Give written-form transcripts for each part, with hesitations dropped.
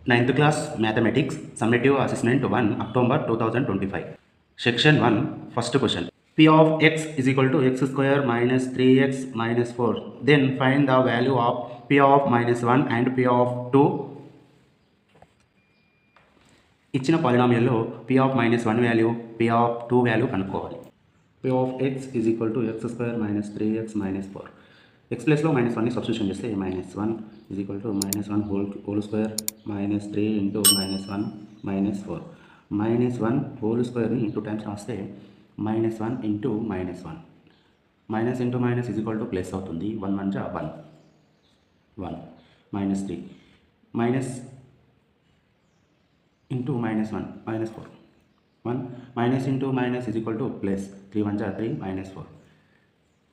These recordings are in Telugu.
9th class mathematics summative assessment 1 October 2025 section 1 first question p of x is equal to x square minus 3x minus 4 then find the value of p of minus 1 and p of 2 ఇచ్చిన పాలినామియల్లో p of minus 1 value p of 2 value కనుక్కోవాలి p of x is equal to x square minus 3x minus 4 x ప్లేస్లో మైనస్ వన్ని సబ్స్టిట్యూషన్ చేస్తే minus 1 is equal to minus 1 whole square minus 3 into minus 1 minus 4 minus 1 whole స్క్వేర్ని 2 టైమ్స్ రాస్తే minus 1 into minus 1 minus into minus is equal to plus అవుతుంది 1 1 జా 1 minus 3 minus into minus 1 minus 4 1 minus into minus is equal to plus 3 1 జా 3 మైనస్ 4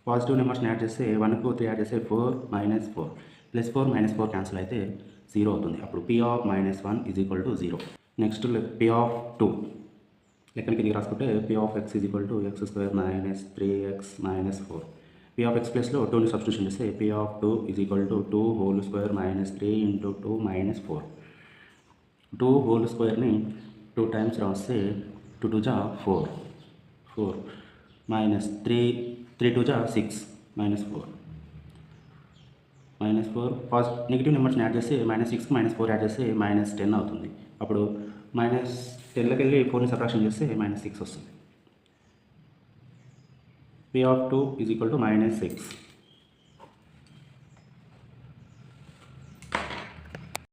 పాజిటివ్ నెంబర్స్ని యాడ్ చేస్తే 1కు 3 యాడ్ చేస్తే 4 మైనస్ 4 ప్లస్ 4 మైనస్ 4 క్యాన్సిల్ అయితే 0 అవుతుంది. అప్పుడు p of minus 1 is equal to 0. Next p of 2 లెక్కన కిందకి రాసుకుంటే p of x is equal to x square minus 3x minus 4 p of x ప్లస్లో 2ని సబ్స్టిట్యూషన్ చేస్తే p of 2 is equal to 2 whole square minus 3 into 2 minus 4 2 whole స్క్వేర్ని 2 టైమ్స్ రాస్తే 2 2 జా 4 మైనస్ 3 2 జా 6 మైనస్ 4 ఫస్ట్ నెగిటివ్ నెంబర్స్ని యాడ్ చేస్తే మైనస్ 6 మైనస్ 4 యాడ్ చేస్తే మైనస్ 10 అవుతుంది. అప్పుడు మైనస్ 10లోకి వెళ్ళి 4ని సబ్ట్రాక్షన్ చేస్తే మైనస్ 6 వస్తుంది. p of 2 is equal to minus 6.